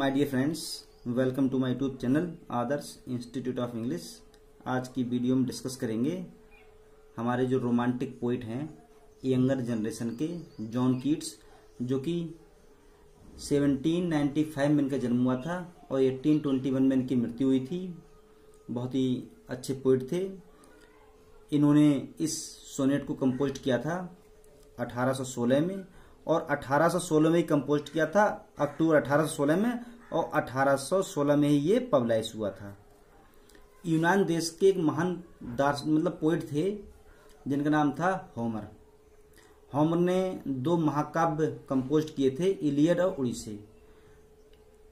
My dear friends, welcome to my YouTube channel Adarsh institute of English. आज की video में discuss करेंगे हमारे जो रोमांटिक पोइट हैं यंगर जनरेशन के, जॉन कीट्स, जो कि 1795 में इनका जन्म हुआ था और 1821 में इनकी मृत्यु हुई थी। बहुत ही अच्छे पोइट थे। इन्होंने इस सोनेट को कंपोज किया था 1816 में और 1816 में ही कंपोज किया था, अक्टूबर 1816 में, और 1816 में ही ये पब्लिश हुआ था। यूनान देश के एक महान पोइट थे जिनका नाम था होमर। होमर ने दो महाकाव्य कंपोज किए थे, इलियड और ओडिसी।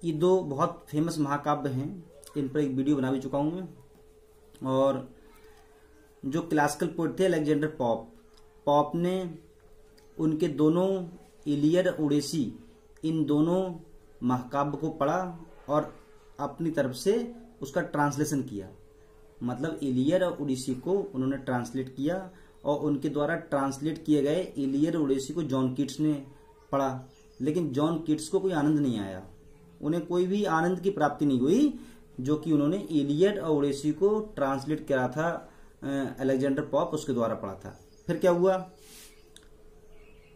ये दो बहुत फेमस महाकाव्य हैं, इन पर एक वीडियो बना भी चुका हूं मैं। और जो क्लासिकल पोइट थे अलेक्जेंडर पॉप ने उनके दोनों इलियड और ओडिसी, इन दोनों महाकाव्य को पढ़ा और अपनी तरफ से उसका ट्रांसलेशन किया। मतलब इलियड और ओडिसी को उन्होंने ट्रांसलेट किया और उनके द्वारा ट्रांसलेट किए गए इलियड और ओडिसी को जॉन कीट्स ने पढ़ा। लेकिन जॉन कीट्स को कोई आनंद नहीं आया, उन्हें कोई भी आनंद की प्राप्ति नहीं हुई जो कि उन्होंने इलियड और ओडिसी को ट्रांसलेट करा था अलेक्जेंडर पॉप, उसके द्वारा पढ़ा था। फिर क्या हुआ,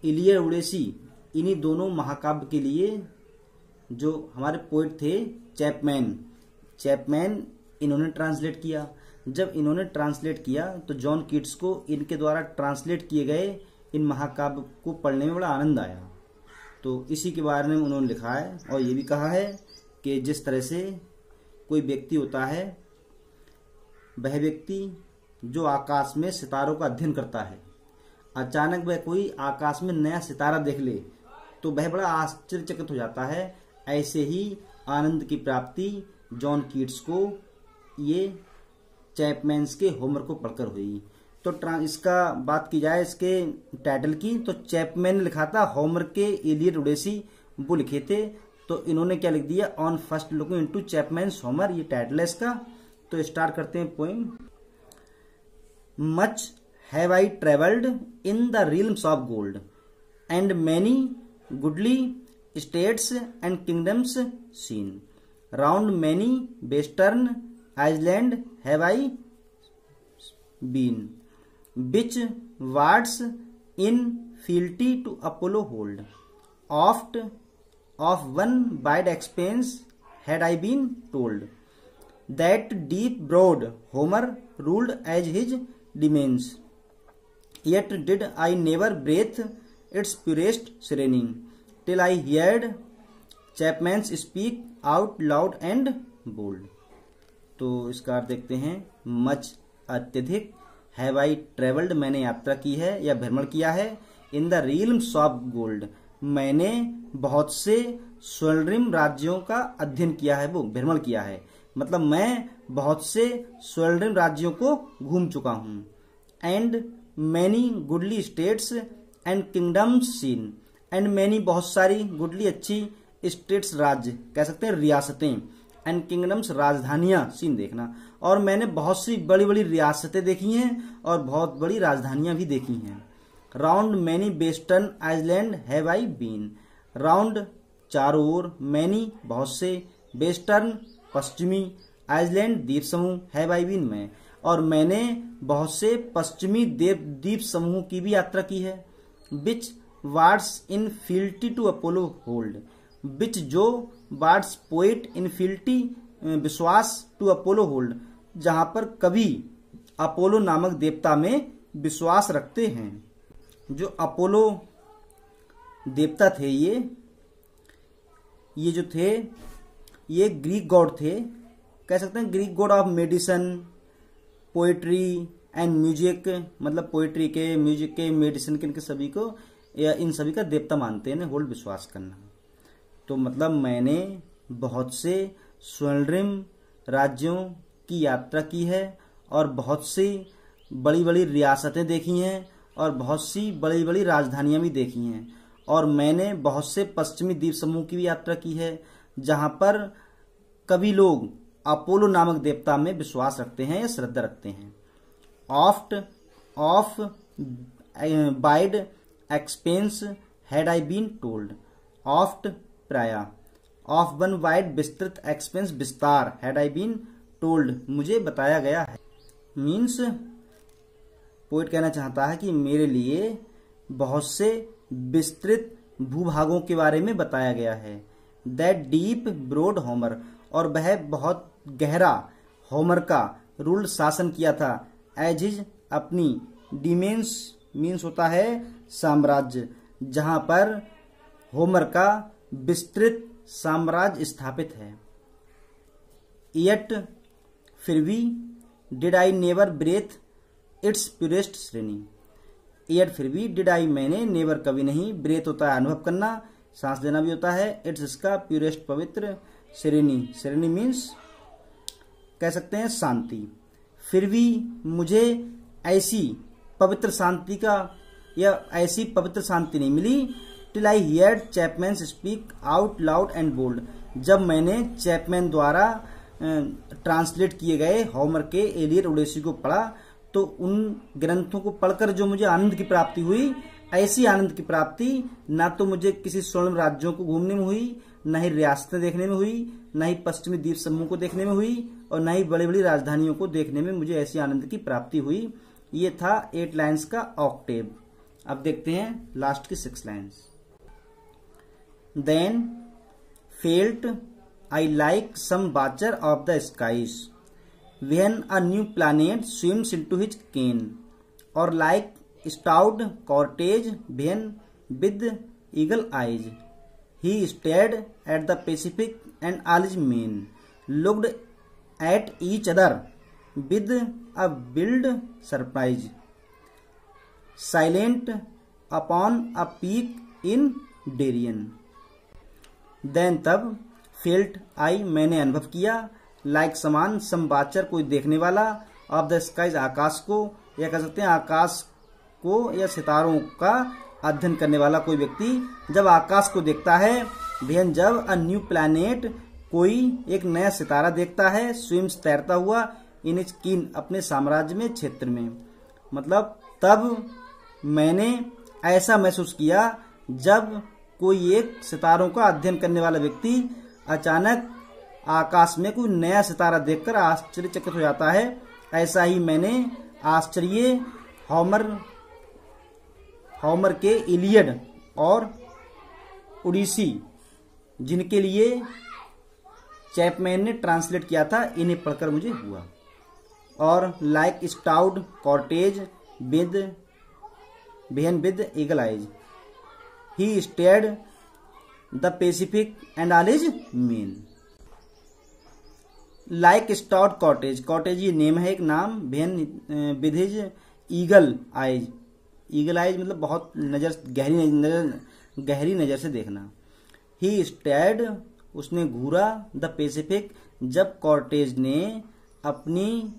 इलियड और ओडिसी, इन्हीं दोनों महाकाव्य के लिए जो हमारे पोइट थे चैपमैन, इन्होंने ट्रांसलेट किया। जब इन्होंने ट्रांसलेट किया तो जॉन कीट्स को इनके द्वारा ट्रांसलेट किए गए इन महाकाव्य को पढ़ने में बड़ा आनंद आया। तो इसी के बारे में उन्होंने लिखा है और ये भी कहा है कि जिस तरह से कोई व्यक्ति होता है, वह व्यक्ति जो आकाश में सितारों का अध्ययन करता है, अचानक वह कोई आकाश में नया सितारा देख ले तो वह बड़ा आश्चर्यचकित हो जाता है। ऐसे ही आनंद की प्राप्ति जॉन कीट्स को ये चैपमैन्स के होमर को पढ़कर हुई। तो इसका बात की जाए इसके टाइटल की, तो चैपमैन ने लिखा था होमर के इलियड ओडिसी, वो लिखे थे। तो इन्होंने क्या लिख दिया, on first looking into Chapman's Homer, ये टाइटल है इसका। तो स्टार्ट करते हैं poem. Much have I travelled in the realms of gold and many goodly states and kingdoms seen. Round many western island have I been, which wards in fealty to Apollo hold. Oft of one wide expanse had I been told, that deep broad Homer ruled as his demesnes. Yet did I never breathe its purest serening, till I heard Chapman speak out loud and bold. तो इसका अर्थ देखते हैं। Much अत्यधिक, have I travelled मैंने यात्रा की है या भ्रमण किया है, इन द रिल्म्स ऑफ गोल्ड मैंने बहुत से स्वर्णिम राज्यों का अध्ययन किया है, वो भ्रमण किया है। मतलब मैं बहुत से स्वर्णिम राज्यों को घूम चुका हूं। And many goodly states and kingdoms seen, and many बहुत सारी गुडली अच्छी स्टेट्स राज्य कह सकते हैं, रियासतें, एंड किंगडम्स राजधानियां सीन देखना। और मैंने बहुत सी बड़ी बड़ी रियासतें देखी हैं और बहुत बड़ी राजधानियां भी देखी हैं। Round many western island have I been, round चारों ओर, मैनी बहुत से, वेस्टर्न पश्चिमी, आइलैंड द्वीप समूह, हैव आई बीन मैं, और मैंने बहुत से पश्चिमी द्वीप समूह की भी यात्रा की है। Which bards in fealty to Apollo hold, which जो वार्ड्स पोइट इन फील्टी विश्वास टू अपोलो होल्ड, जहां पर कभी अपोलो नामक देवता में विश्वास रखते हैं। जो अपोलो देवता थे ये जो थे ये ग्रीक गॉड थे, कह सकते हैं Greek God of medicine, poetry and music. मतलब पोएट्री के, म्यूजिक के, मेडिसिन के, इनके सभी को या इन सभी का देवता मानते हैं, होल्ड विश्वास करना। तो मतलब मैंने बहुत से स्वर्णिम राज्यों की यात्रा की है और बहुत सी बड़ी बड़ी रियासतें देखी हैं और बहुत सी बड़ी बड़ी राजधानियां भी देखी हैं। और मैंने बहुत से पश्चिमी द्वीप समूह की भी यात्रा की है जहां पर कभी लोग अपोलो नामक देवता में विश्वास रखते हैं या श्रद्धा रखते हैं। Oft of wide expanse had I been told, oft प्राय, ऑफ वन वाइड विस्तृत एक्सपेंस विस्तार हैड आई बीन टोल्ड, मुझे बताया गया है। मीन्स पोइट कहना चाहता है कि मेरे लिए बहुत से विस्तृत भूभागों के बारे में बताया गया है। दैट डीप ब्रॉड होमर, और वह बहुत गहरा होमर का रूल्ड शासन किया था। एज हिज अपनी डिमेंस मीन्स होता है साम्राज्य, जहां पर होमर का विस्तृत साम्राज्य स्थापित है। येट फिर भी did I never breathe its purest श्रेणी, येट फिर भी डिड आई मैंने नेवर कभी नहीं, ब्रेथ होता है अनुभव करना, सांस लेना भी होता है, इट्स इसका प्यूरेस्ट पवित्र श्रेणी, श्रेणी मीन्स कह सकते हैं शांति। फिर भी मुझे ऐसी पवित्र शांति का या ऐसी पवित्र शांति नहीं मिली। Till I heard Chapman speak out loud and bold, जब मैंने चैपमैन द्वारा ट्रांसलेट किए गए होमर के एलियट ओडेसी को पढ़ा, तो उन ग्रंथों को पढ़कर जो मुझे आनंद की प्राप्ति हुई, ऐसी आनंद की प्राप्ति ना तो मुझे किसी स्वर्ण राज्यों को घूमने में हुई, न ही रियासतें देखने में हुई, न ही पश्चिमी द्वीप समूह को देखने में हुई, और न ही बड़ी बड़ी राजधानियों को देखने में मुझे ऐसी आनंद की प्राप्ति हुई। ये था 8 लाइन्स का ऑक्टेव। अब देखते हैं लास्ट की 6 lines. Then felt I like some watcher of the skies when a new planet swims into his ken, और like stout Cortez when with eagle eyes he stared at the Pacific and all his men looked at each other with a wild surprise, silent upon a peak in Darien. Then तब felt I मैंने अनुभव किया, like समान संवाचर कोई देखने वाला, of the skies आकाश को, या कह सकते हैं आकाश को या सितारों का अध्ययन करने वाला कोई व्यक्ति जब आकाश को देखता है, then जब अ न्यू प्लैनेट कोई एक नया सितारा देखता है, स्विम्स तैरता हुआ, इन इज कीन अपने साम्राज्य में क्षेत्र में, मतलब तब मैंने ऐसा महसूस किया जब कोई एक सितारों का अध्ययन करने वाला व्यक्ति अचानक आकाश में कोई नया सितारा देखकर आश्चर्यचकित हो जाता है। ऐसा ही मैंने आश्चर्य होमर के इलियड और ओडिसी, जिनके लिए चैपमैन ने ट्रांसलेट किया था, इन्हें पढ़कर मुझे हुआ। और like stout Cortez with eagle eyes he stared the Pacific and all his men. Like stout Cortez, Cortez ये नेम है, एक नाम, with his eagle eyes, eagle eyes मतलब बहुत गहरी नजर से देखना। ही स्टेयर्ड उसने घूरा, द पैसिफिक जब कॉर्टेज ने अपनी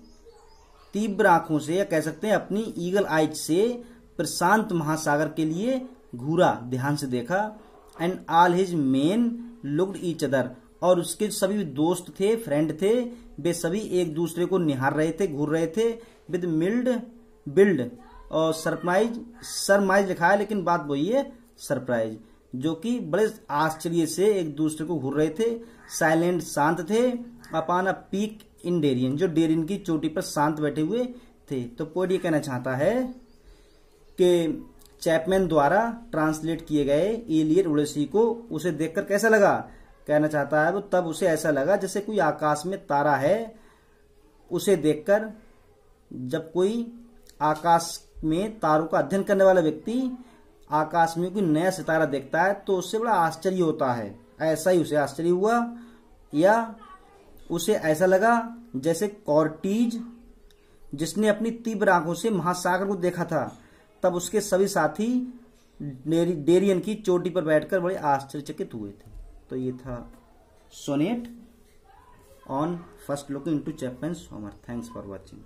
तीव्र आंखों से, या कह सकते हैं अपनी ईगल आइज से प्रशांत महासागर के लिए घूरा, ध्यान से देखा। And all his main looked each other, और उसके सभी दोस्त थे, फ्रेंड थे, वे सभी एक दूसरे को निहार रहे थे, घूर रहे थे। विद बिल्ड और सरमाइज लिखा है, लेकिन बात वही है सरप्राइज, जो कि बड़े आश्चर्य से एक दूसरे को घूर रहे थे। साइलेंट शांत थे, upon a peak in Darien, जो डेरियन की चोटी पर शांत बैठे हुए थे। तो पोएट ये कहना चाहता है कि चैपमैन द्वारा ट्रांसलेट किए गए इलियड ओडेसी को उसे देखकर कैसा लगा, कहना चाहता है वो तब उसे ऐसा लगा जैसे कोई आकाश में तारा है, उसे देखकर जब कोई आकाश में तारों का अध्ययन करने वाला व्यक्ति आकाश में कोई नया सितारा देखता है तो उससे बड़ा आश्चर्य होता है, ऐसा ही उसे आश्चर्य हुआ। या उसे ऐसा लगा जैसे कॉर्टीज जिसने अपनी तीव्र आंखों से महासागर को देखा था, तब उसके सभी साथी डेरियन की चोटी पर बैठकर बड़े आश्चर्यचकित हुए थे। तो ये था sonnet on first looking into Chapman's Homer. Thanks for watching.